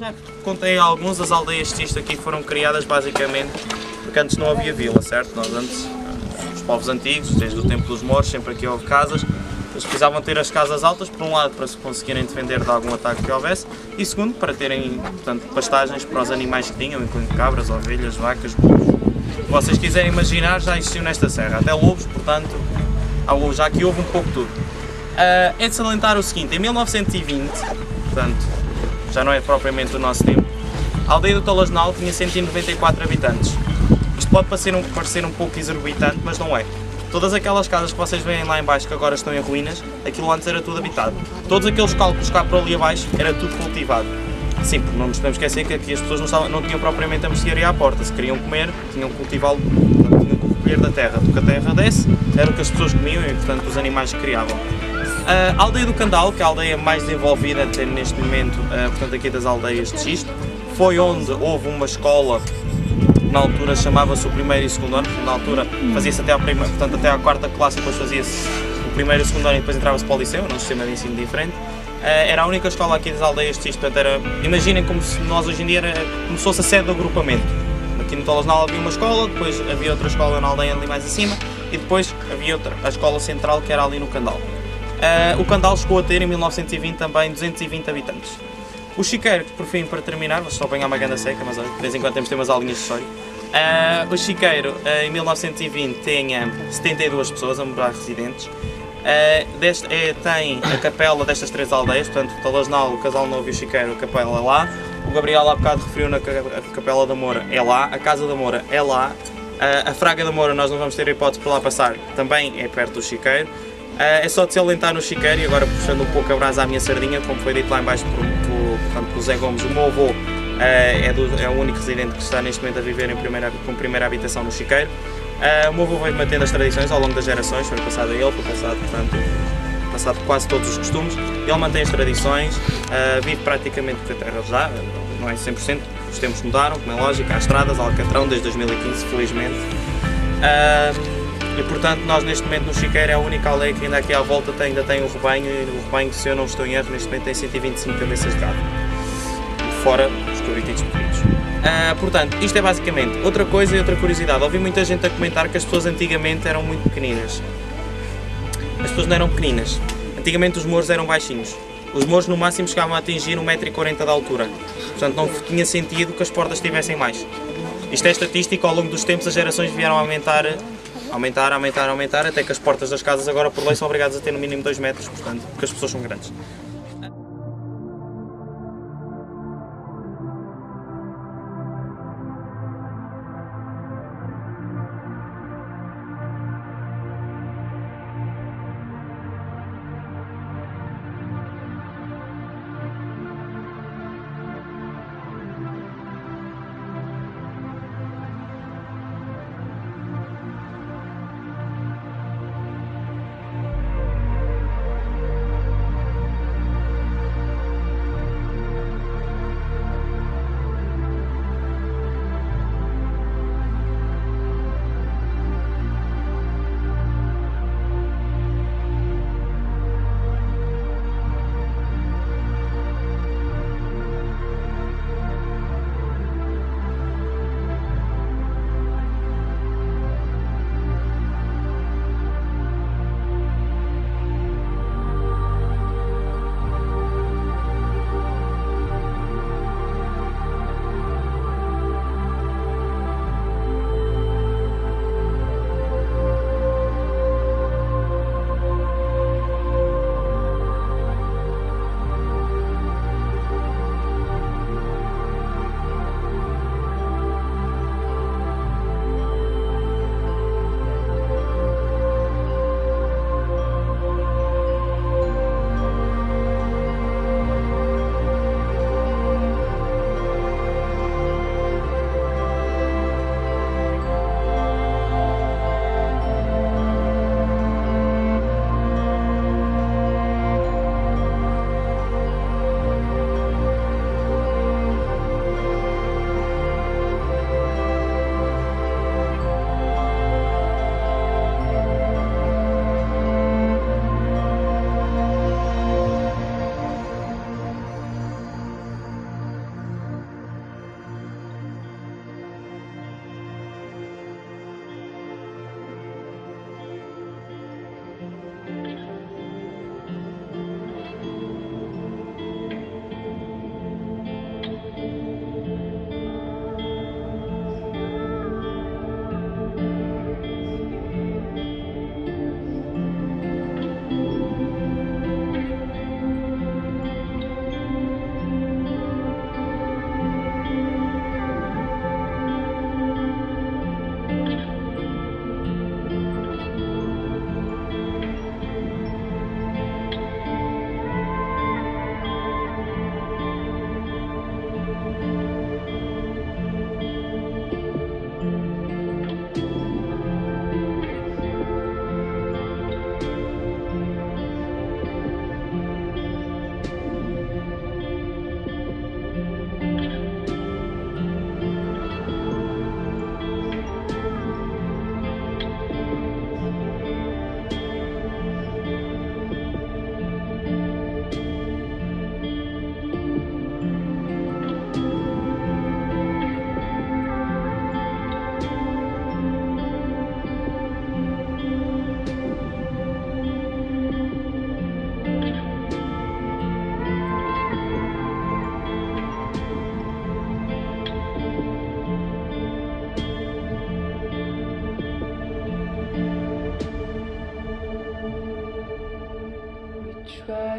Já contei alguns, as aldeias de xisto aqui foram criadas basicamente porque antes não havia vila, certo? Nós antes, os povos antigos, desde o tempo dos Mouros, sempre aqui houve casas. Eles precisavam ter as casas altas, por um lado para se conseguirem defender de algum ataque que houvesse e segundo para terem, portanto, pastagens para os animais que tinham, incluindo cabras, ovelhas, vacas, burros. O que vocês quiserem imaginar já existiu nesta serra, até lobos, portanto, já aqui houve um pouco de tudo. É de salientar o seguinte, em 1920, portanto, já não é propriamente o nosso tempo, a aldeia do Talasnal tinha 194 habitantes. Isto pode parecer um pouco exorbitante, mas não é. Todas aquelas casas que vocês veem lá em baixo que agora estão em ruínas, aquilo antes era tudo habitado. Todos aqueles cálculos cá para ali abaixo era tudo cultivado. Sim, porque não nos podemos esquecer que aqui as pessoas não tinham propriamente a mercearia à porta. Se queriam comer, tinham que cultivá-lo, tinham que recolher da terra. Do que a terra desse, era o que as pessoas comiam e, portanto, os animais que criavam. A aldeia do Candal, que é a aldeia mais desenvolvida neste momento, portanto, aqui das aldeias de xisto, foi onde houve uma escola. Na altura chamava-se o primeiro e o segundo ano, na altura fazia-se até à quarta classe, depois fazia-se o primeiro e o segundo ano e depois entrava-se para o liceu, num sistema de ensino diferente. Era a única escola aqui das aldeias de xisto, portanto, imaginem como se nós hoje em dia como se fosse a sede do agrupamento. Aqui no Talasnal havia uma escola, depois havia outra escola na aldeia ali mais acima e depois havia a escola central que era ali no Candal. O Candal chegou a ter em 1920 também 220 habitantes. O Chiqueiro, que por fim, para terminar, vou só apanhar uma ganda seca, mas de vez em quando temos de ter umas aulinhas de história. O Chiqueiro, em 1920, tinha 72 pessoas a morar residentes. Tem a capela destas três aldeias, portanto, o Talasnal, o Casal Novo e o Chiqueiro, a capela é lá. O Gabriel há bocado referiu na Capela da Moura, é lá. A Casa da Moura é lá. A Fraga da Moura, nós não vamos ter a hipótese para lá passar, também é perto do Chiqueiro. É só de salientar no Chiqueiro, e agora puxando um pouco a brasa à minha sardinha, como foi dito lá em baixo pelo Zé Gomes, o meu avô é o único residente que está neste momento a viver com primeira habitação no Chiqueiro. O meu avô veio mantendo as tradições ao longo das gerações, foi passado a ele, foi passado quase todos os costumes. Ele mantém as tradições, vive praticamente com a terra já, não é 100%, os tempos mudaram, como é lógico, há estradas, há Alcatrão desde 2015, felizmente. E portanto nós neste momento no Chiqueiro é a única aldeia que ainda aqui à volta ainda tem o rebanho, e o rebanho, se eu não estou em erro, neste momento tem 125 cabeças de gado, fora os cabrititos pequenos. Portanto, isto é basicamente outra coisa e outra curiosidade. Ouvi muita gente a comentar que as pessoas antigamente eram muito pequeninas. As pessoas não eram pequeninas. Antigamente os mouros eram baixinhos. Os mouros no máximo chegavam a atingir 1,40 m de altura. Portanto não tinha sentido que as portas tivessem mais. Isto é estatístico, ao longo dos tempos as gerações vieram a aumentar, até que as portas das casas agora por lei são obrigadas a ter no mínimo 2 metros, portanto, porque as pessoas são grandes.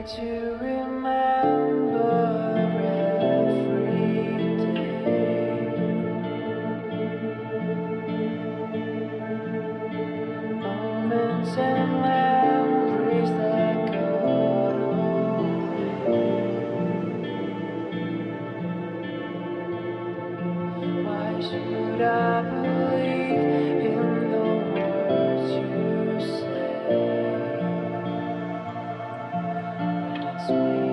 Try to remember every day, moments and memories that got away. Why should I believe in the words you say? It's me.